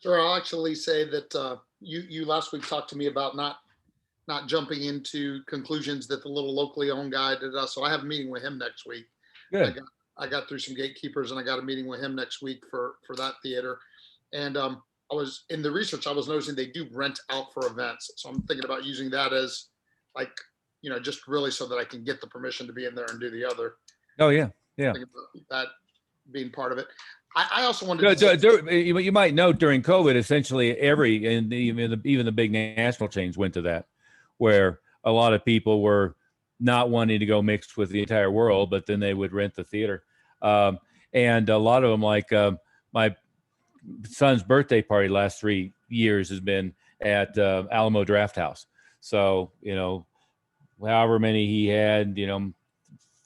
Sure, I'll actually say that you last week talked to me about not jumping into conclusions that the little locally owned guy did. So I have a meeting with him next week. I Good. got I got through some gatekeepers and I got a meeting with him next week for that theater. And I was in the research. I was noticing they do rent out for events, so I'm thinking about using that as like just really so that I can get the permission to be in there and do the other. Oh yeah, yeah. Think about that being part of it. I also wanted So, to say, you might note during COVID, essentially and even the big national chains went to that, where a lot of people were not wanting to go mixed with the entire world, but then they would rent the theater, and a lot of them, like my son's birthday party last 3 years has been at Alamo Draft House. So however many he had,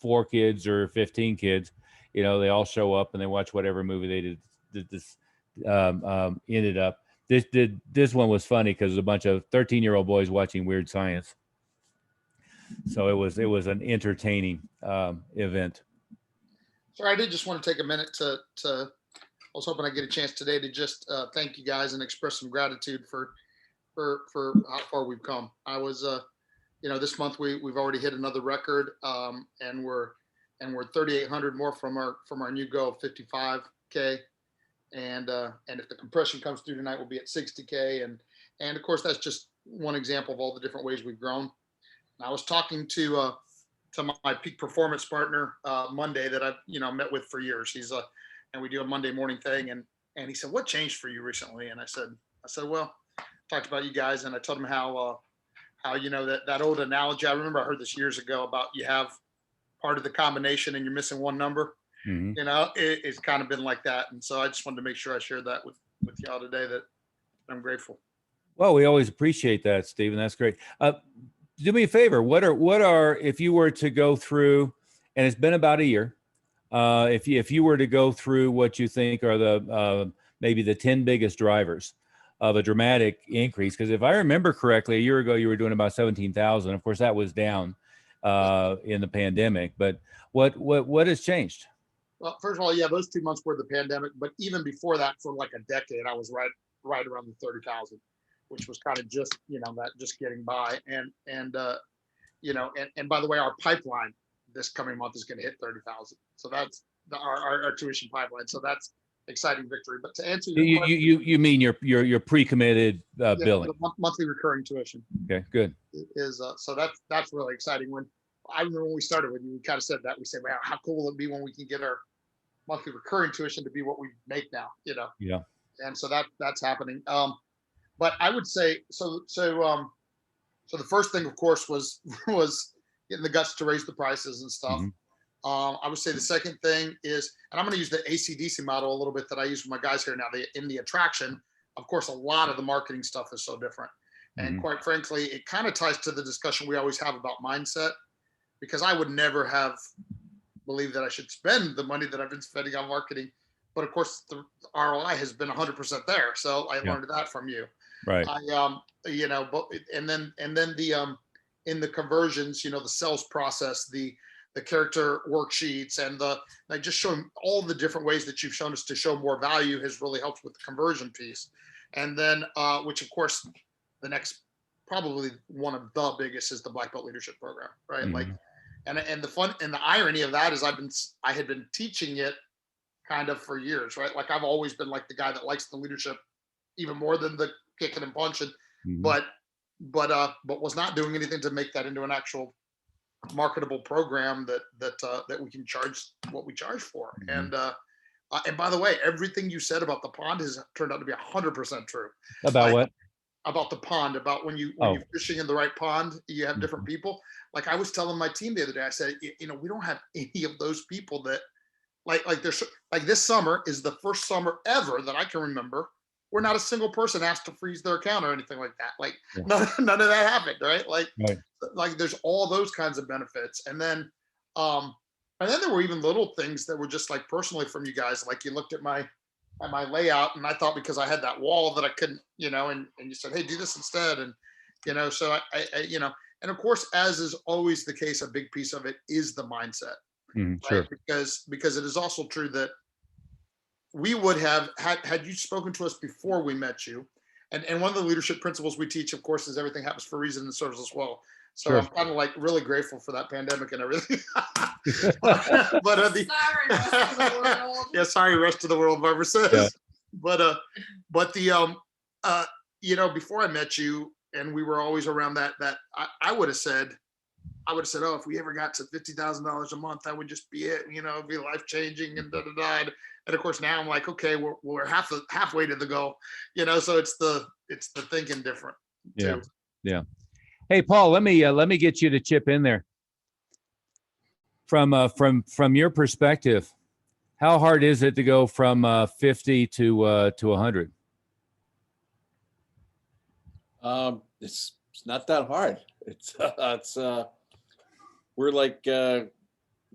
4 kids or 15 kids, they all show up and they watch whatever movie they did this ended up. This one was funny because it was a bunch of 13-year-old boys watching Weird Science. So it was an entertaining event. sorry, I did just want to take a minute to. I was hoping I get a chance today to just thank you guys and express some gratitude for how far we've come. I was this month we've already hit another record, and we're 3,800 more from our new goal of 55K, and if the compression comes through tonight, we'll be at 60K, and of course that's just one example of all the different ways we've grown. And I was talking to my peak performance partner Monday that I've met with for years. He's and we do a Monday morning thing, and he said, "What changed for you recently?" And I said, "Well, I talked about you guys," and I told him how that old analogy. I remember I heard this years ago about you have part of the combination and you're missing one number. Mm-hmm. It's kind of been like that, and so I just wanted to make sure I shared that with y'all today. That I'm grateful. Well, we always appreciate that, Stephen. That's great. Do me a favor. What are if you were to go through, and it's been about a year, if you were to go through what you think are the maybe the 10 biggest drivers of a dramatic increase? Because if I remember correctly, a year ago you were doing about 17,000. Of course, that was down in the pandemic. But what has changed? Well, first of all, yeah, those 2 months were the pandemic, but even before that, for like a decade, I was right around the 30,000, which was kind of just that just getting by. And by the way, our pipeline this coming month is going to hit 30,000. So that's our tuition pipeline. So that's exciting victory. But to answer your question, you mean your pre-committed billing, monthly recurring tuition. Okay, good. Is so that's really exciting. When I remember when we started with you, we kind of said that we said, "Wow, how cool will it be when we can get our monthly recurring tuition to be what we make now?" Yeah. And so that's happening. But I would say so the first thing, of course, was getting the guts to raise the prices and stuff. Mm-hmm. I would say the second thing is, and I'm going to use the ACDC model a little bit that I use with my guys here now. In the attraction, of course, a lot of the marketing stuff is so different. And Mm-hmm. quite frankly, it kind of ties to the discussion we always have about mindset, because I would never have believed that I should spend the money that I've been spending on marketing. But of course, the ROI has been 100% there. So I learned that from you. Right. But and then the in the conversions, the sales process, the character worksheets, and like just showing all the different ways that you've shown us to show more value has really helped with the conversion piece. And then, which of course, the next probably one of the biggest is the Black Belt Leadership Program, right? Mm-hmm. Like, and the fun and the irony of that is I had been teaching it kind of for years, right? Like I've always been like the guy that likes the leadership even more than the kicking and punching, Mm-hmm. but was not doing anything to make that into an actual marketable program that we can charge what we charge for. Mm-hmm. And by the way, everything you said about the pond has turned out to be 100% true. About what? About the pond, about when you're fishing in the right pond, you have different people. Like I was telling my team the other day, I said, we don't have any of those people that like there's like this summer is the first summer ever that I can remember where not a single person asked to freeze their account or anything like that. Like none of that happened, right? Like there's all those kinds of benefits. And then there were even little things that were just like personally from you guys. Like you looked at my layout, and I thought because I had that wall that I couldn't, and you said, "Hey, do this instead." And so I and of course, as is always the case, a big piece of it is the mindset, Mm-hmm. Sure. right? Because it is also true that we would have had you spoken to us before we met you. And one of the leadership principles we teach, of course, is everything happens for a reason and serves us well. So Sure. I'm kind of like really grateful for that pandemic and everything. Sorry, rest of the world. Yeah, sorry, rest of the world, Barbara says. Yeah. But the before I met you, and we were always around that I would have said, oh, if we ever got to $50,000 a month, that would just be it. It'd be life changing and da da da. And of course now I'm like, okay, we're halfway to the goal. So it's the thinking different. Yeah. Too. Yeah. Hey, Paul, let me get you to chip in there. From your perspective, how hard is it to go from 50 to 100? It's not that hard. It's we're like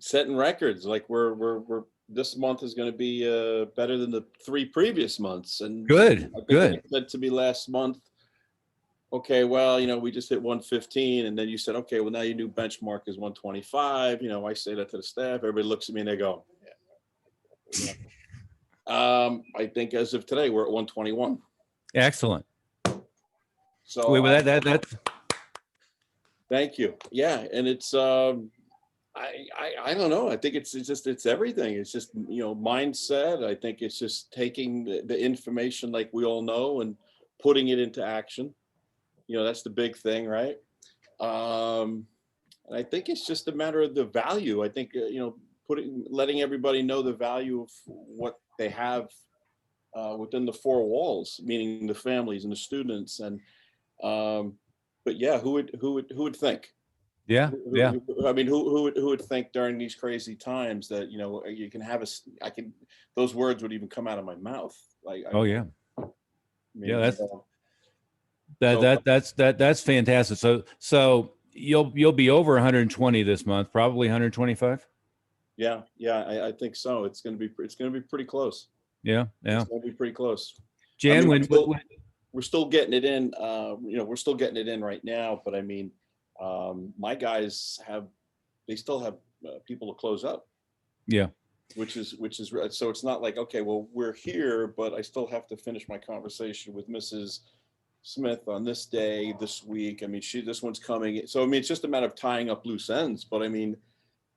setting records. Like we're this month is going to be better than the 3 previous months. And Good. You said to me last month, okay, well, we just hit 115, and then you said, okay, well, now your new benchmark is 125. I say that to the staff. Everybody looks at me and they go, yeah. I think as of today, we're at 121. Excellent. So Wait, that. Thank you. Yeah, and it's I don't know. I think it's everything. It's just mindset. I think it's just taking the information like we all know and putting it into action. That's the big thing, right? And I think it's just a matter of the value. I think letting everybody know the value of what they have within the 4 walls, meaning the families and the students. And but yeah, who would think? Yeah. Yeah. I mean, who would think during these crazy times that you can have those words would even come out of my mouth? Yeah. I mean, Yeah, that's fantastic. So you'll be over 120 this month, probably 125. Yeah, I think so. It's gonna be pretty close. Yeah. It's gonna be pretty close. Jan, we're still getting it in. We're still getting it in right now. But I mean, my guys still have people to close up. Yeah. Which is so it's not like, okay, well, we're here, but I still have to finish my conversation with Mrs. Smith on this day, this week. I mean, this one's coming. So, I mean, it's just a matter of tying up loose ends, but I mean,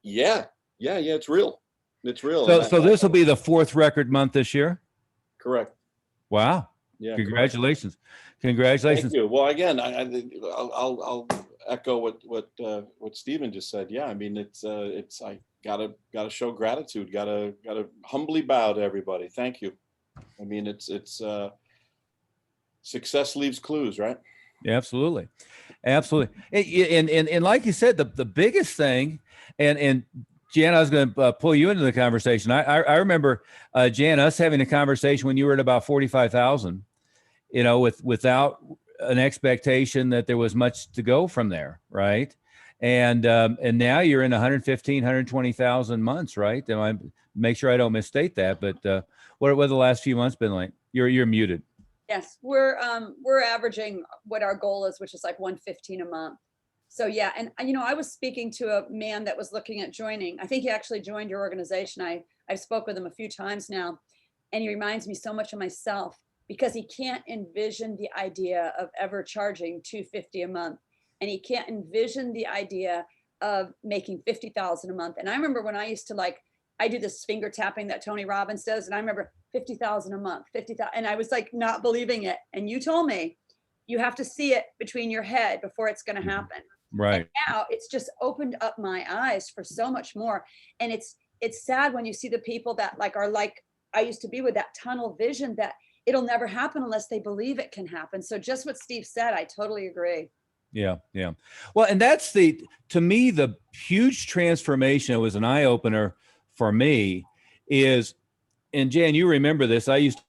yeah, it's real. It's real. So this will be the 4th record month this year? Correct. Wow. Yeah. Congratulations. Correct. Congratulations. Thank you. Well, again, I'll echo what Stephen just said. Yeah. I mean, I gotta show gratitude, gotta humbly bow to everybody. Thank you. I mean, it's success leaves clues, right? Yeah, absolutely. And like you said, the biggest thing, and Jan, I was going to pull you into the conversation. I remember, Jan, us having a conversation when you were at about 45,000, without an expectation that there was much to go from there. Right. And now you're in 115, 120,000 months, right? And I make sure I don't misstate that, but what have the last few months been like? You're muted. Yes, we're averaging what our goal is, which is like 115 a month. So yeah, and I was speaking to a man that was looking at joining. I think he actually joined your organization. I've spoke with him a few times now, and he reminds me so much of myself because he can't envision the idea of ever charging $250 a month, and he can't envision the idea of making 50,000 a month. And I remember when I used to I do this finger tapping that Tony Robbins does, and I remember 50,000 a month, 50,000, and I was like not believing it. And you told me you have to see it between your head before it's going to happen. Right. And now it's just opened up my eyes for so much more. And it's sad when you see the people that are like I used to be, with that tunnel vision that it'll never happen unless they believe it can happen. So just what Steve said, I totally agree. Yeah. Well, and that's to me, the huge transformation. It was an eye opener for me is, and Jan, you remember this, I used to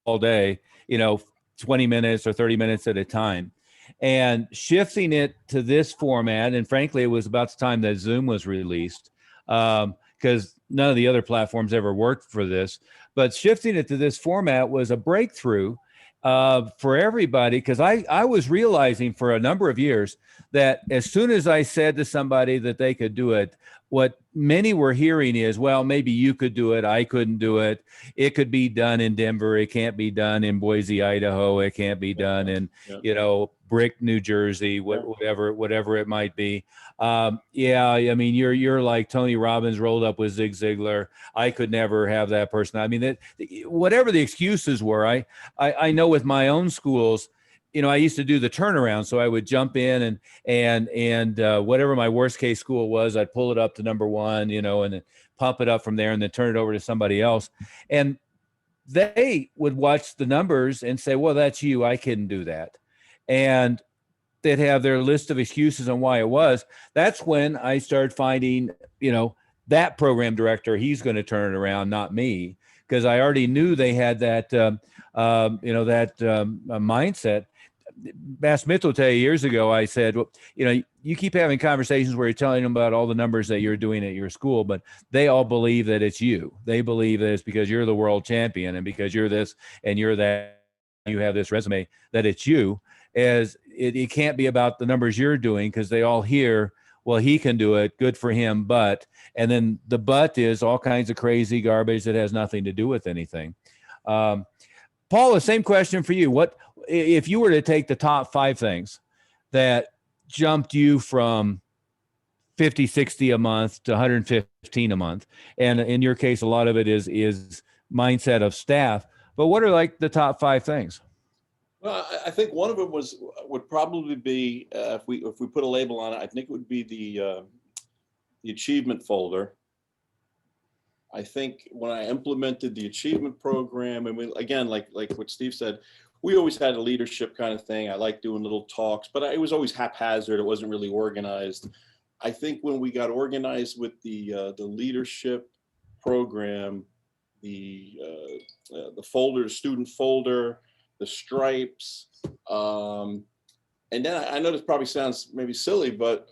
all day, 20 minutes or 30 minutes at a time, and shifting it to this format. And frankly, it was about the time that Zoom was released, because none of the other platforms ever worked for this, but shifting it to this format was a breakthrough. for everybody, because I was realizing for a number of years that as soon as I said to somebody that they could do it, what many were hearing is, well, maybe you could do it. I couldn't do it. It could be done in Denver. It can't be done in Boise, Idaho. It can't be done in, Brick, New Jersey, whatever it might be. Yeah, I mean, you're like Tony Robbins rolled up with Zig Ziglar. I could never have that person. I mean, whatever the excuses were, I know with my own schools, I used to do the turnaround. So I would jump in and whatever my worst case school was, I'd pull it up to number one, and then pump it up from there and then turn it over to somebody else. And they would watch the numbers and say, well, that's you. I couldn't do that. And they'd have their list of excuses on why it was. That's when I started finding, that program director, he's going to turn it around, not me, because I already knew they had that, mindset. Matt Smith will tell you years ago, I said, well, you keep having conversations where you're telling them about all the numbers that you're doing at your school, but they all believe that it's you. They believe that it's because you're the world champion and because you're this and you're that, you have this resume, that it's you. As it can't be about the numbers you're doing, because they all hear, well, he can do it, good for him, and then the but is all kinds of crazy garbage that has nothing to do with anything. Paul, the same question for you. What if you were to take the top 5 things that jumped you from 50, 60 a month to 115 a month? And in your case, a lot of it is mindset of staff, but what are like the top 5 things? Well, I think one of them would probably be if we put a label on it, I think it would be the achievement folder. I think when I implemented the achievement program, and again, like what Steve said, we always had a leadership kind of thing. I like doing little talks, but it was always haphazard. It wasn't really organized. I think when we got organized with the leadership program, the folder, student folder, the stripes, and then I know this probably sounds maybe silly, but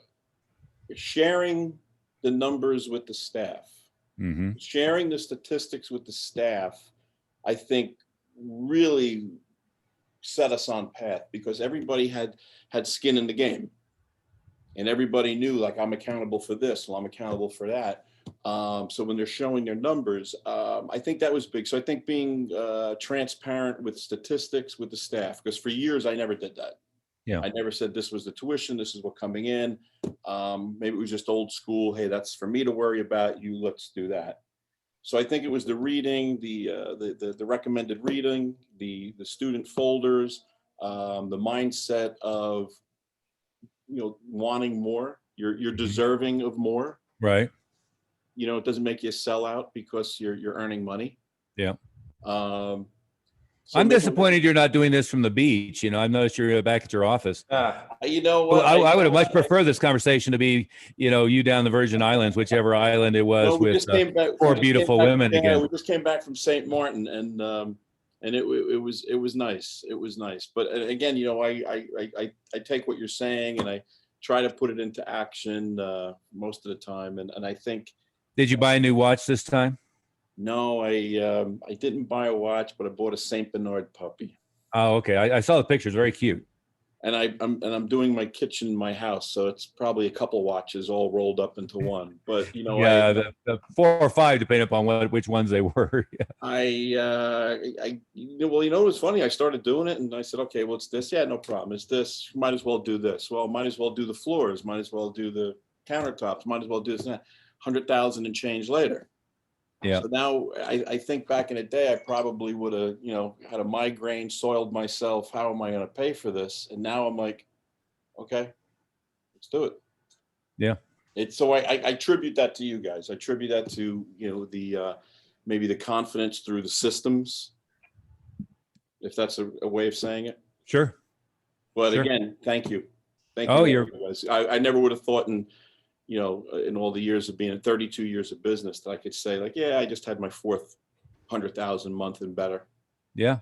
sharing the numbers with the staff, sharing the statistics with the staff, I think really set us on path, because everybody had skin in the game, and everybody knew, like, I'm accountable for this, well, I'm accountable for that. So when they're showing their numbers, I think that was big. So I think being transparent with statistics with the staff, because for years I never did that. Yeah, I never said this was the tuition, this is what coming in. Maybe it was just old school. Hey, that's for me to worry about. You let's do that. So I think it was the reading, the recommended reading, the student folders, the mindset of wanting more. You're deserving of more. Right. It doesn't make you a sellout because you're earning money. Yeah. So I'm disappointed you're not doing this from the beach. I noticed you're back at your office. You know what? I would have much preferred this conversation to be, you down the Virgin Islands, whichever island it was, with 4 beautiful women again. We just came back from St. Martin, and it was nice. It was nice. But again, I take what you're saying and I try to put it into action most of the time. And I think. Did you buy a new watch this time? No, I didn't buy a watch, but I bought a Saint Bernard puppy. Oh, okay. I saw the pictures. Very cute. And I'm doing my kitchen in my house, so it's probably a couple watches all rolled up into one. But yeah, the 4 or 5, depending upon which ones they were. It was funny. I started doing it, and I said, okay, well, it's this. Yeah, no problem. It's this. Might as well do this. Well, might as well do the floors. Might as well do the countertops. Might as well do this. 100,000 and change later. Yeah. So now I think back in the day, I probably would have, had a migraine, soiled myself. How am I going to pay for this? And now I'm like, okay, let's do it. Yeah. So I attribute that to you guys. I attribute that to, the maybe the confidence through the systems, if that's a way of saying it. Sure. But sure. Again, thank you. Thank you. You guys. I never would have thought in all the years of being in 32 years of business that I could say, like, yeah, I just had my 4th 100,000 month and better. Yeah.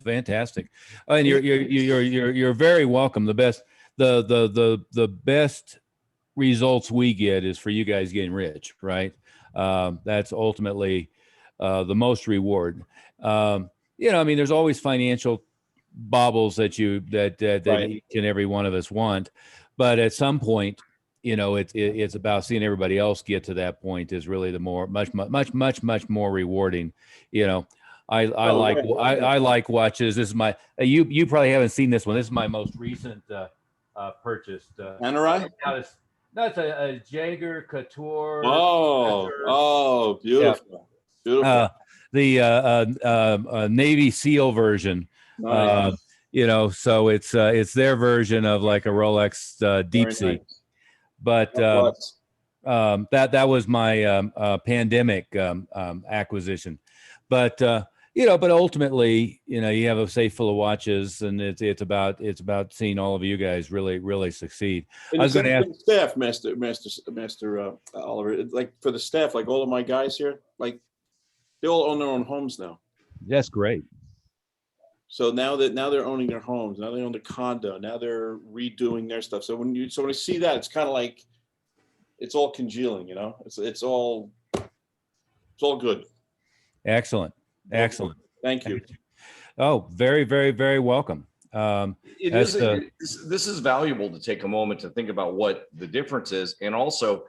Fantastic. And you're very welcome. The best results we get is for you guys getting rich, right? That's ultimately the most reward. There's always financial baubles that Right. each and every one of us want. But at some point, it's about seeing everybody else get to that point is really the much more rewarding. I like right. I like watches. This is my you probably haven't seen this one. This is my most recent purchase. Panerai? No, it's a Jaeger Couture. Oh, beautiful. Beautiful. The Navy SEAL version. Nice. So it's their version of like a Rolex Deep Very Sea. nice. But that was my pandemic acquisition. But but ultimately, you have a safe full of watches, and it's about seeing all of you guys really succeed. And I was going to ask staff, Master Oliver, like for the staff, like all of my guys here, like they all own their own homes now. That's great. So now they're owning their homes, now they own the condo, now they're redoing their stuff. So when I see that, it's kind of like it's all congealing, it's all good. Excellent. Thank you. Oh, very, very, very welcome. This is valuable to take a moment to think about what the difference is. And also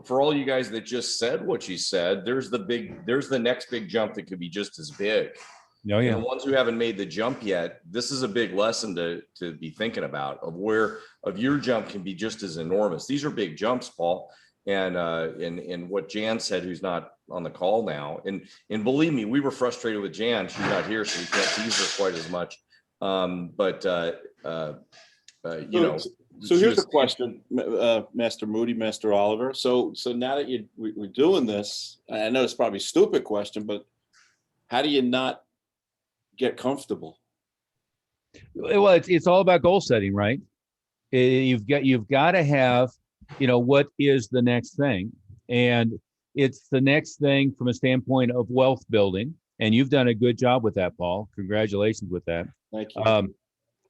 for all you guys that just said what you said, there's the next big jump that could be just as big. Oh, yeah. And the ones who haven't made the jump yet, this is a big lesson to be thinking about of your jump can be just as enormous. These are big jumps, Paul. And what Jan said, who's not on the call now, and believe me, we were frustrated with Jan. She's not here, so we can't tease her quite as much. So here's the question, Master Moody, Master Oliver. So now that we're doing this, I know it's probably a stupid question, but how do you not get comfortable? Well, it's all about goal setting, right? You've got to have, what is the next thing, and it's the next thing from a standpoint of wealth building. And you've done a good job with that, Paul. Congratulations with that. Thank you.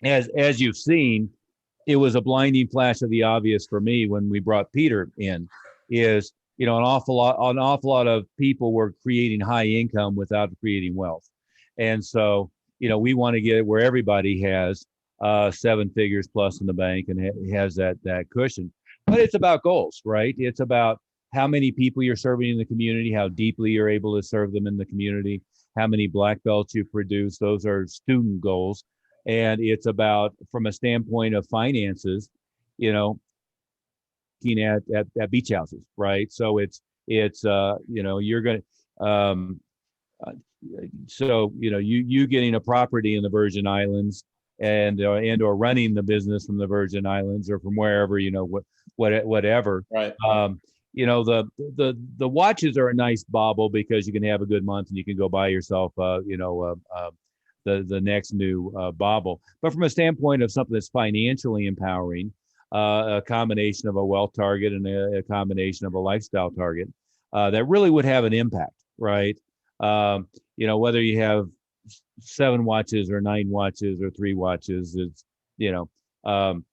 As you've seen, it was a blinding flash of the obvious for me when we brought Peter in. Is an awful lot of people were creating high income without creating wealth, and so we want to get it where everybody has 7 figures plus in the bank and has that cushion. But it's about goals, right? It's about how many people you're serving in the community, how deeply you're able to serve them in the community, how many black belts you produce. Those are student goals. And it's about, from a standpoint of finances, looking at beach houses, right? So it's you're going to, you getting a property in the Virgin Islands and or running the business from the Virgin Islands or from wherever, whatever. Right. The watches are a nice bauble because you can have a good month and you can go buy yourself, the next new bauble. But from a standpoint of something that's financially empowering, a combination of a wealth target and a combination of a lifestyle target, that really would have an impact, right? Whether you have 7 watches or 9 watches or 3 watches, it's,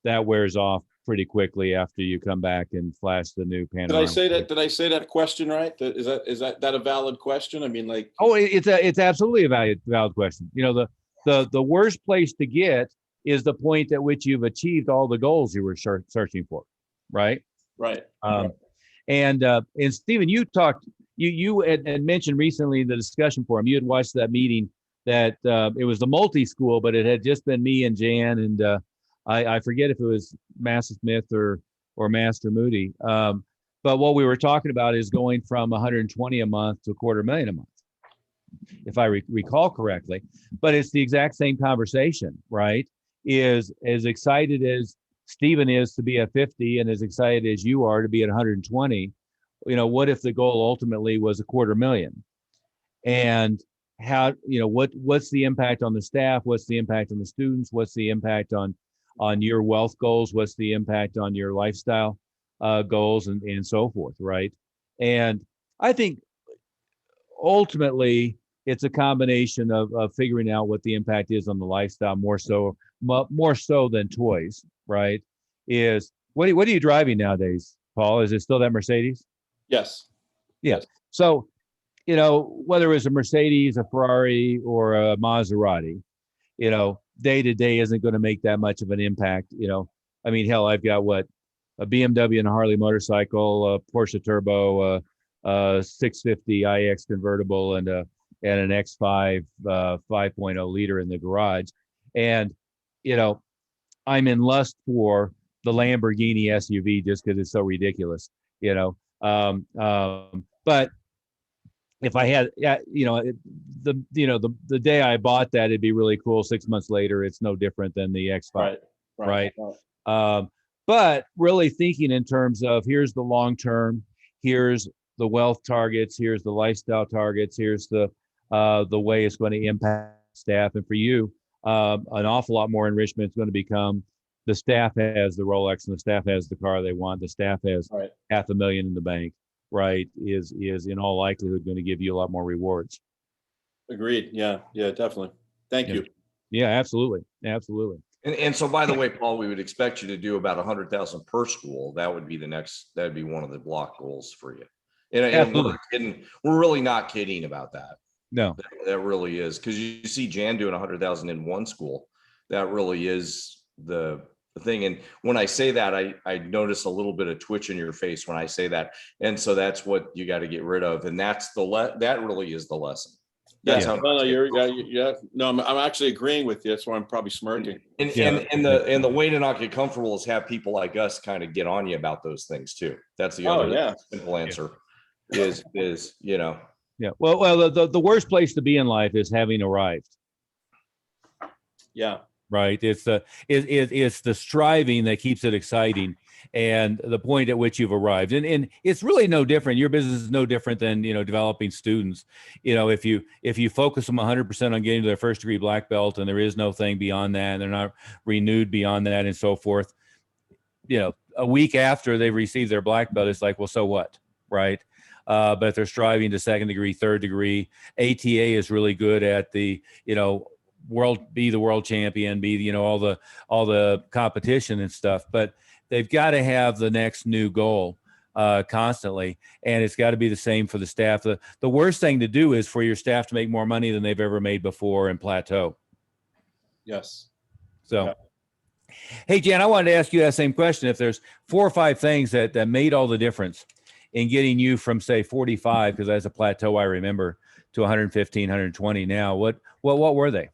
that wears off pretty quickly after you come back and flash the new panorama. Did I say that question right? Is that a valid question? I mean, like, it's absolutely a valid question. The worst place to get is the point at which you've achieved all the goals you were searching for, right? Right. And Stephen, you had mentioned recently in the discussion forum, you had watched that meeting that it was the multi-school, but it had just been me and Jan and I forget if it was Master Smith or Master Moody. But what we were talking about is going from 120 a month to $250,000 a month, if I recall correctly. But it's the exact same conversation, right? Is as excited as Stephen is to be at 50 and as excited as you are to be at 120, what if the goal ultimately was $250,000? And how, what's the impact on the staff? What's the impact on the students? What's the impact on your wealth goals? What's the impact on your lifestyle goals and so forth, right? And I think ultimately it's a combination of figuring out what the impact is on the lifestyle, more so than toys, right? Is what are you driving nowadays, Paul? Is it still that Mercedes? Yes. Yes. So, whether it was a Mercedes, a Ferrari, or a Maserati, day to day isn't going to make that much of an impact. I mean, hell, I've got a BMW and a Harley motorcycle, a Porsche Turbo, 650 iX convertible, and an X5 5.0 liter in the garage. And, I'm in lust for the Lamborghini SUV just because it's so ridiculous, but if I had, the day I bought that, it'd be really cool. 6 months later, it's no different than the X5, right? But really thinking in terms of, here's the long term, here's the wealth targets, here's the lifestyle targets, here's the way it's going to impact staff. And for you, an awful lot more enrichment is going to become, the staff has the Rolex and the staff has the car they want. The staff has $500,000 in the bank, right? Is in all likelihood going to give you a lot more rewards. Agreed. Yeah, definitely. Thank you. Yeah, absolutely. And so, by the way, Paul, we would expect you to do about 100,000 per school. That would be that'd be one of the block goals for you. And we're really not kidding about that. No, that really is, because you see Jan doing 100,000 in one school. That really is the thing. And when I say that, I notice a little bit of twitch in your face when I say that. And so that's what you got to get rid of. And that's that really is the lesson. That's how. No, I'm actually agreeing with you. That's why I'm probably smirking. And the way to not get comfortable is have people like us kind of get on you about those things too. That's the other simple answer. Is Yeah. Well, the worst place to be in life is having arrived. Yeah. Right. It's the striving that keeps it exciting, and the point at which you've arrived. And it's really no different. Your business is no different than, developing students. If you focus them 100% on getting to their first degree black belt, and there is no thing beyond that, and they're not renewed beyond that and so forth, a week after they receive their black belt, it's like, well, so what? Right. But if they're striving to second degree, third degree, ATA is really good at the, be the world champion, be, all the competition and stuff, but they've got to have the next new goal constantly. And it's got to be the same for the staff. The worst thing to do is for your staff to make more money than they've ever made before and plateau. Yes. So, Hey, Jan, I wanted to ask you that same question. If there's 4 or 5 things that made all the difference in getting you from, say, 45, because that's a plateau I remember, to 115, 120 now, what were they?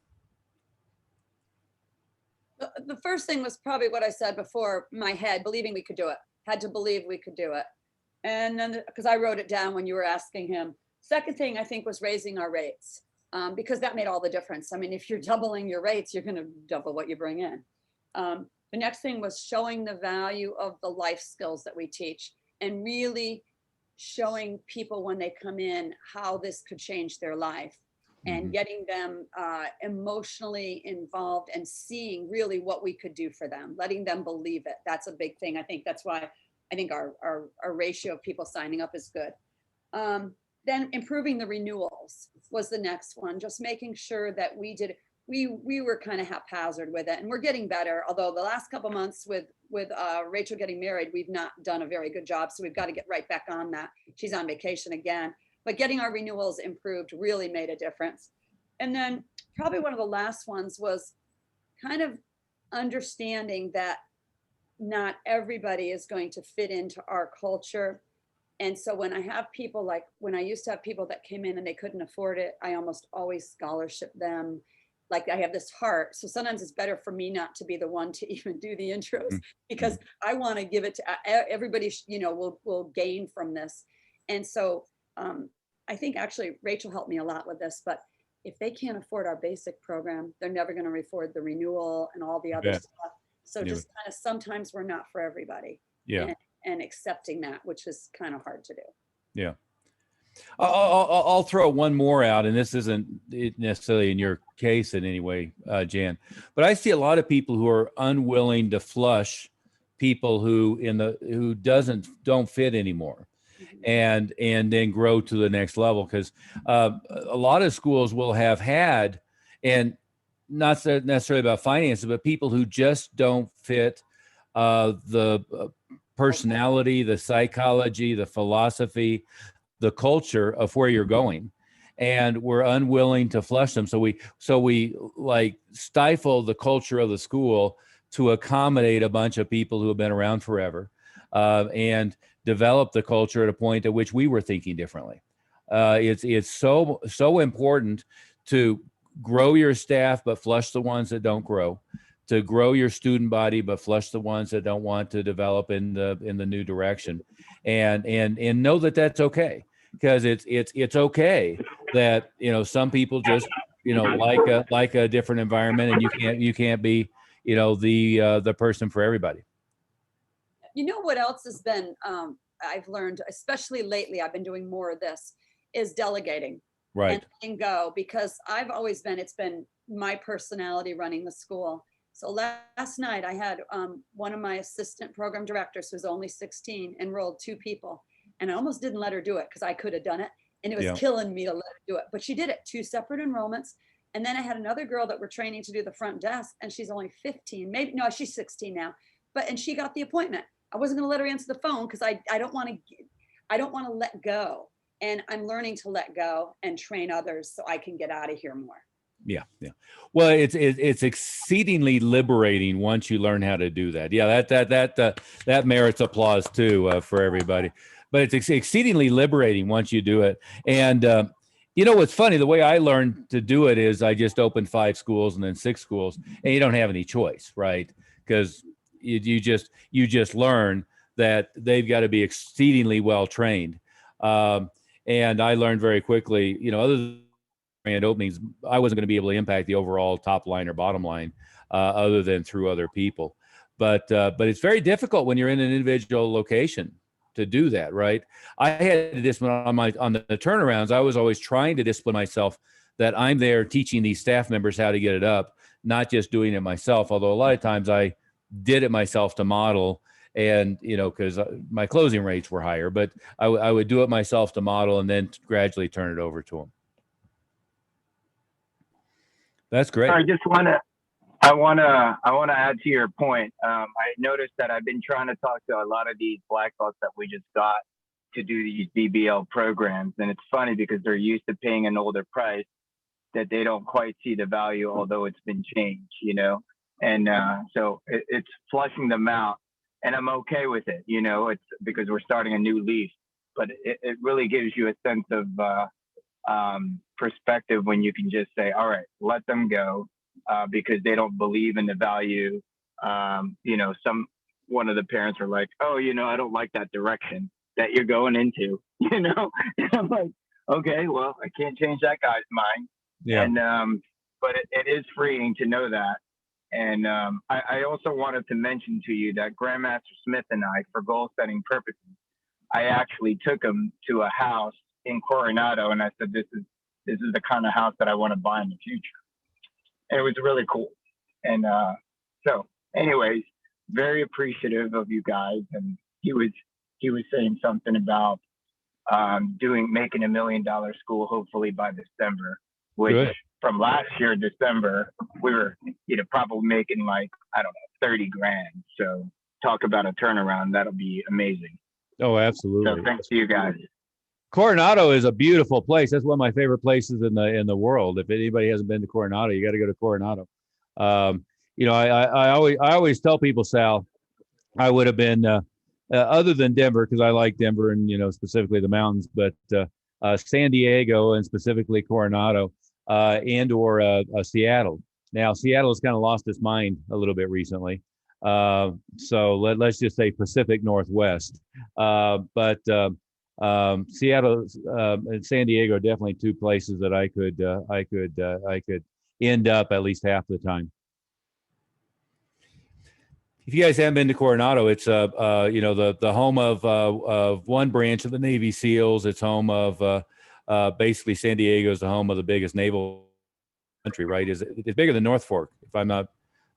The first thing was probably what I said before, my head, believing we could do it, had to believe we could do it. And then, because I wrote it down when you were asking him. Second thing, I think, was raising our rates, because that made all the difference. I mean, if you're doubling your rates, you're going to double what you bring in. The next thing was showing the value of the life skills that we teach, and really showing people when they come in how this could change their life, and getting them emotionally involved and seeing really what we could do for them, letting them believe it. That's a big thing. I think that's why I think our ratio of people signing up is good. Then improving the renewals was the next one, just making sure that we were kind of haphazard with it, and we're getting better. Although the last couple months with Rachel getting married, we've not done a very good job. So we've got to get right back on that. She's on vacation again, but getting our renewals improved really made a difference. And then probably one of the last ones was kind of understanding that not everybody is going to fit into our culture. And so when I have people, like when I used to have people that came in and they couldn't afford it, I almost always scholarship them. Like, I have this heart. So sometimes it's better for me not to be the one to even do the intros, because I want to give it to everybody, will gain from this. And so I think actually Rachel helped me a lot with this, but if they can't afford our basic program, they're never going to afford the renewal and all the other stuff. So just kind of, sometimes we're not for everybody. Yeah. And accepting that, which is kind of hard to do. Yeah. I'll throw one more out, and this isn't necessarily in your case in any way, Jan, but I see a lot of people who are unwilling to flush people who don't fit anymore, and then grow to the next level. Because a lot of schools will have had, and not necessarily about finances, but people who just don't fit the personality, the psychology, the philosophy, the culture of where you're going. and we're unwilling to flush them. So we like stifle the culture of the school to accommodate a bunch of people who have been around forever, and develop the culture at a point at which we were thinking differently. It's so important to grow your staff, but flush the ones that don't grow, to grow your student body, but flush the ones that don't want to develop in the new direction, and know that that's okay, because it's okay that, some people just, like a different environment, and you can't be, the person for everybody. You know what else has been, I've learned, especially lately, I've been doing more of this, is delegating. Right. And letting go, because it's been my personality running the school. So last night I had one of my assistant program directors, who's only 16, enrolled 2 people, and I almost didn't let her do it because I could have done it, and it was killing me to let her do it. But she did it, 2 separate enrollments. And then I had another girl that we're training to do the front desk, and she's only 15, maybe, no, she's 16 now, and she got the appointment. I wasn't going to let her answer the phone because I don't want to let go. And I'm learning to let go and train others so I can get out of here more. Yeah. Well, it's exceedingly liberating once you learn how to do that. Yeah, that merits applause too, for everybody. But it's exceedingly liberating once you do it. And what's funny? The way I learned to do it is I just opened 5 schools and then 6 schools, and you don't have any choice, right? Because you just learn that they've got to be exceedingly well trained. And I learned very quickly, other than grand openings, I wasn't going to be able to impact the overall top line or bottom line, other than through other people. But it's very difficult when you're in an individual location to do that, right? I had to discipline on the turnarounds. I was always trying to discipline myself that I'm there teaching these staff members how to get it up, not just doing it myself. Although a lot of times I did it myself to model, and because my closing rates were higher, but I would do it myself to model and then gradually turn it over to them. That's great. I want to add to your point. I noticed that I've been trying to talk to a lot of these black belts that we just got to do these BBL programs, and it's funny because they're used to paying an older price that they don't quite see the value, although it's been changed, and so it's flushing them out. And I'm okay with it, it's because we're starting a new leaf, but it really gives you a sense of perspective when you can just say, all right, let them go, because they don't believe in the value. One of the parents are like, oh, I don't like that direction that you're going into, and I'm like, okay, well, I can't change that guy's mind. Yeah. And, but it is freeing to know that. And I also wanted to mention to you that Grandmaster Smith and I, for goal setting purposes, I actually took him to a house in Coronado, and I said, this is the kind of house that I want to buy in the future. And it was really cool. And so anyways, very appreciative of you guys. And he was saying something about making $1 million school hopefully by December, which Good. From last year, December, we were, probably making like, I don't know, 30 grand. So talk about a turnaround. That'll be amazing. Oh, absolutely. So thanks to you guys. Coronado is a beautiful place. That's one of my favorite places in the world. If anybody hasn't been to Coronado, you got to go to Coronado. I always tell people, Sal, I would have been other than Denver, because I like Denver and specifically the mountains, but San Diego and specifically Coronado, and/or Seattle. Now Seattle has kind of lost its mind a little bit recently, so let's just say Pacific Northwest. But Seattle and San Diego are definitely 2 places that I could end up at least half the time. If you guys haven't been to Coronado, it's the home of one branch of the Navy SEALs. It's home of basically San Diego is the home of the biggest naval country, right? It's bigger than North Fork, if I'm not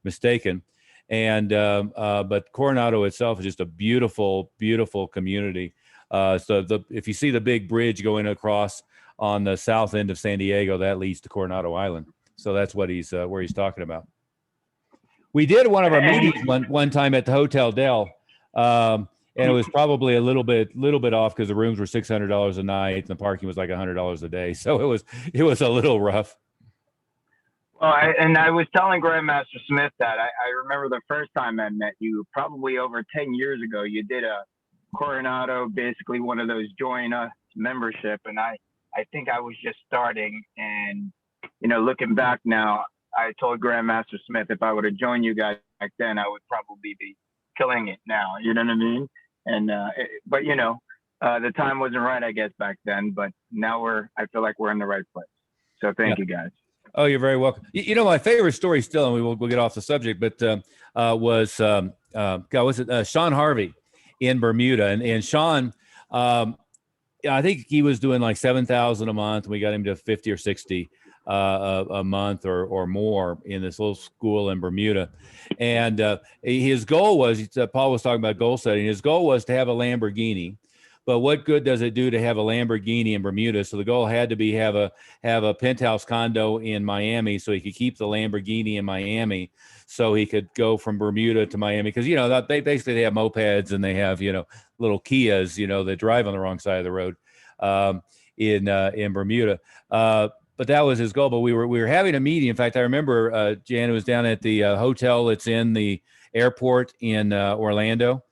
mistaken. And but Coronado itself is just a beautiful, beautiful community. If you see the big bridge going across on the south end of San Diego, that leads to Coronado Island. So that's what where he's talking about. We did one of our meetings one time at the Hotel Del, and it was probably a little bit off because the rooms were $600 a night and the parking was like $100 a day. So it was a little rough. Well, I was telling Grandmaster Smith that I remember the first time I met you, probably over 10 years ago. You did a Coronado, basically one of those join us membership, and I think I was just starting. And looking back now, I told Grandmaster Smith if I would have joined you guys back then, I would probably be killing it now. You know what I mean? And but the time wasn't right, I guess, back then. But now I feel like we're in the right place. So thank you guys. Oh, you're very welcome. My favorite story still, and we'll get off the subject, but was Sean Harvey in Bermuda, and Sean, I think he was doing like 7,000 a month, and we got him to 50 or 60 a month or more in this little school in Bermuda. And his goal was, Paul was talking about goal setting. His goal was to have a Lamborghini. But what good does it do to have a Lamborghini in Bermuda? So the goal had to be have a penthouse condo in Miami so he could keep the Lamborghini in Miami so he could go from Bermuda to Miami. Because, they basically have mopeds and they have, little Kias, that drive on the wrong side of the road in Bermuda. But that was his goal. But we were having a meeting. In fact, I remember Jan was down at the hotel that's in the airport in Orlando.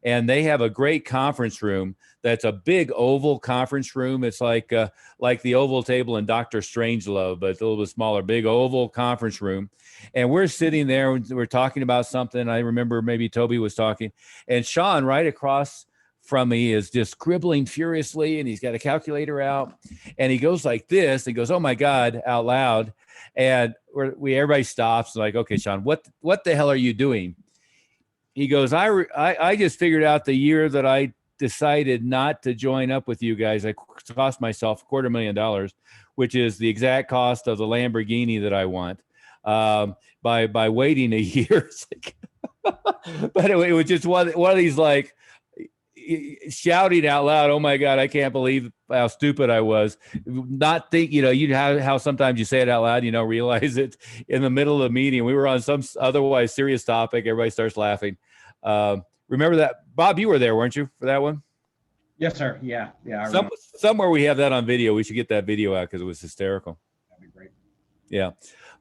And they have a great conference room that's a big oval conference room. It's like the oval table in Dr. Strangelove, but a little bit smaller, big oval conference room. And we're sitting there, and we're talking about something. I remember maybe Toby was talking. And Sean, right across from me, is just scribbling furiously, and he's got a calculator out. And he goes like this, and goes, "Oh, my God," out loud. And everybody stops, like, "Okay, Sean, what the hell are you doing?" He goes, I just figured out the year that I decided not to join up with you guys, I cost myself $250,000, which is the exact cost of the Lamborghini that I want, by waiting a year. But it was just one of these, like, shouting out loud, "Oh my God, I can't believe how stupid I was." Not think, how sometimes you say it out loud, realize it in the middle of the meeting. We were on some otherwise serious topic. Everybody starts laughing. Remember that, Bob, you were there, weren't you, for that one? Yes, sir. Yeah. Somewhere we have that on video. We should get that video out because it was hysterical. That'd be great. Yeah.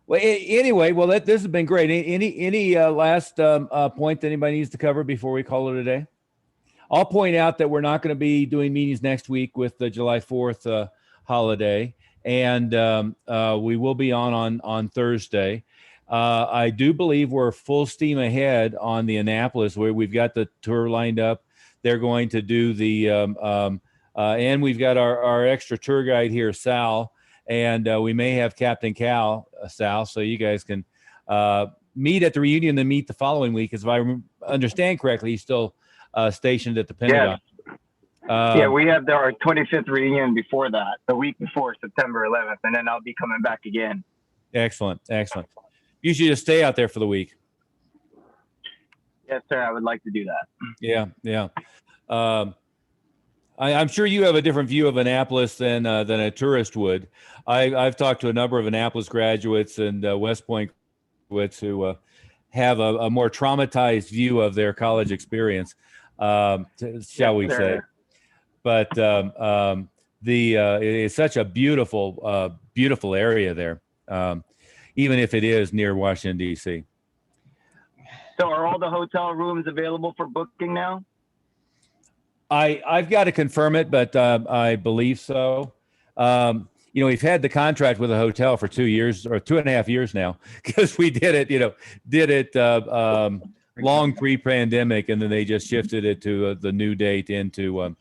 Well, anyway, this has been great. Any last point that anybody needs to cover before we call it a day? I'll point out that we're not going to be doing meetings next week with the July 4th holiday, and we will be on Thursday. I do believe we're full steam ahead on the Annapolis, where we've got the tour lined up. They're going to do the, and we've got our extra tour guide here, Sal, and we may have Captain Cal, Sal, so you guys can meet at the reunion, then meet the following week, because if I understand correctly, he's still stationed at the Pentagon. Yeah, we have our 25th reunion before that, the week before September 11th, and then I'll be coming back again. Excellent. You should just stay out there for the week. Yes, sir. I would like to do that. Yeah. I'm sure you have a different view of Annapolis than a tourist would. I've talked to a number of Annapolis graduates and West Point graduates who have a more traumatized view of their college experience, shall we say. But it's such a beautiful area there, even if it is near Washington, D.C. So are all the hotel rooms available for booking now? I've got to confirm it, but I believe so. We've had the contract with the hotel for 2 years or 2.5 years now, because we did it long pre-pandemic, and then they just shifted it to the new date into. In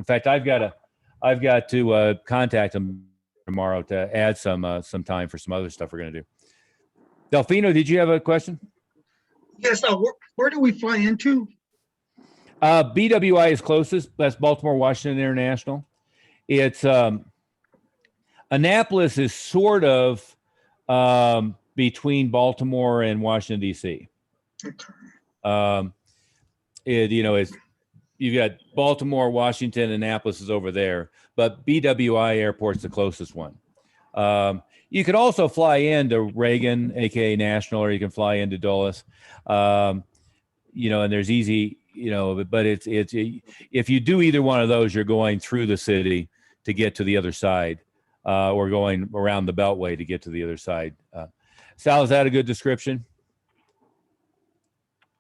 fact, I've got to contact them tomorrow to add some time for some other stuff we're going to do. Delfino, did you have a question? Yes. Where do we fly into? BWI is closest. That's Baltimore Washington International. It's Annapolis is sort of between Baltimore and Washington, D.C. Okay. It's you've got Baltimore, Washington, Annapolis is over there, but BWI Airport's the closest one. You can also fly into Reagan, aka National, or you can fly into Dulles. And there's easy you know, but it's if you do either one of those, you're going through the city to get to the other side, or going around the Beltway to get to the other side. Sal, is that a good description?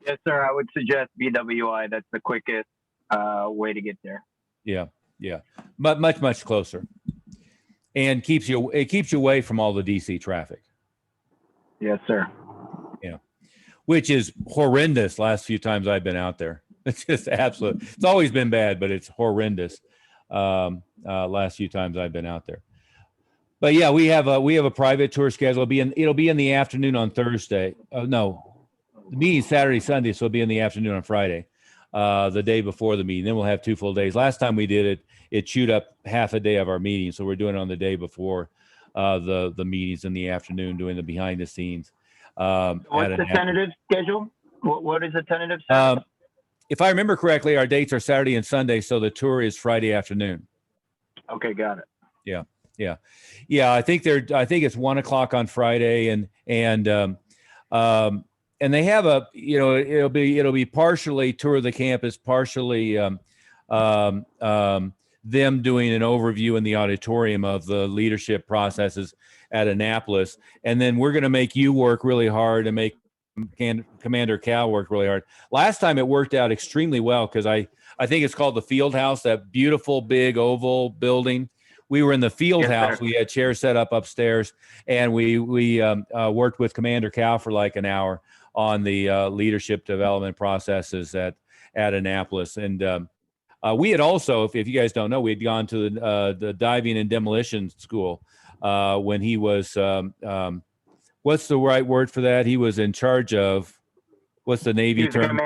Yes, sir. I would suggest BWI. That's the quickest way to get there. Yeah, but much closer, and it keeps you away from all the DC traffic. Yes, sir. Yeah, which is horrendous. Last few times I've been out there, it's just absolute. It's always been bad, but it's horrendous. Last few times I've been out there. But yeah, we have a private tour schedule. It'll be in the afternoon on Thursday. No, the meeting's Saturday, Sunday, so it'll be in the afternoon on Friday, the day before the meeting. Then we'll have 2 full days. Last time we did it, it chewed up half a day of our meeting, so we're doing it on the day before the meetings in the afternoon, doing the behind the scenes. What's the tentative schedule? What is the tentative? If I remember correctly, our dates are Saturday and Sunday, so the tour is Friday afternoon. Okay, got it. Yeah. I think it's 1 o'clock on Friday, and they have a, you know, it'll be partially tour of the campus, partially them doing an overview in the auditorium of the leadership processes at Annapolis, and then we're going to make you work really hard and make Commander Cal work really hard. Last time it worked out extremely well because I think it's called the Field House, that beautiful big oval building. We were in the Field House. We had chairs set up upstairs, and we worked with Commander Cal for like an hour on the leadership development processes at Annapolis. And we had also, if you guys don't know, we had gone to the diving and demolition school when he was, what's the right word for that? He was in charge of, what's the Navy term?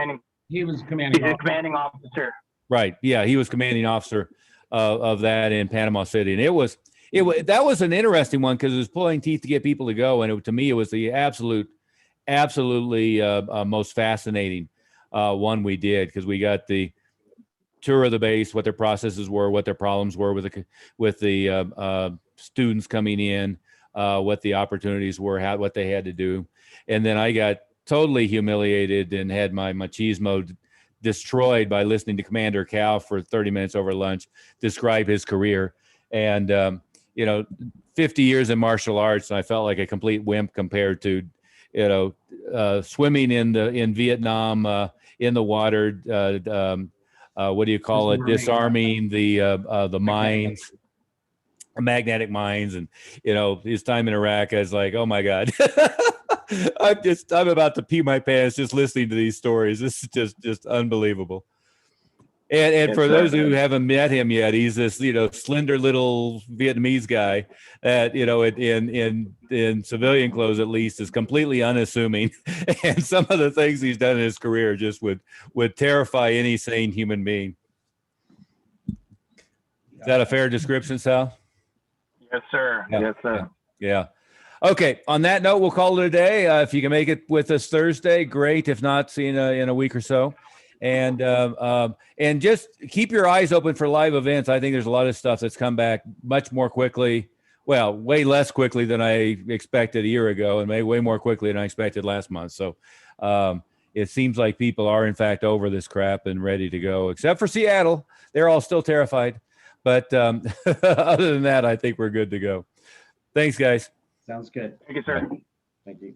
He was commanding. He's a commanding officer. Right. Yeah, he was commanding officer of that in Panama City, and that was an interesting one because it was pulling teeth to get people to go, and to me it was the absolutely most fascinating one we did, because we got the tour of the base, what their processes were, what their problems were with the students coming in, what the opportunities were, what they had to do, and then I got totally humiliated and had my machismo destroyed by listening to Commander Cal for 30 minutes over lunch describe his career. And 50 years in martial arts, and I felt like a complete wimp compared to swimming in Vietnam in the water, what do you call it, disarming the mines, magnetic mines, and his time in Iraq. I was like, oh my God. I'm about to pee my pants just listening to these stories. This is just unbelievable. And for those who haven't met him yet, he's this slender little Vietnamese guy that in civilian clothes at least is completely unassuming, and some of the things he's done in his career just would terrify any sane human being. Is that a fair description, Sal? Yes, sir. Yeah. Yes, sir. Yeah. Okay. On that note, we'll call it a day. If you can make it with us Thursday, great. If not, see you in a week or so. And just keep your eyes open for live events. I think there's a lot of stuff that's come back much more quickly. Well, way less quickly than I expected a year ago, and maybe way more quickly than I expected last month. So it seems like people are, in fact, over this crap and ready to go, except for Seattle. They're all still terrified. But other than that, I think we're good to go. Thanks, guys. Sounds good. Thank you, sir. Thank you.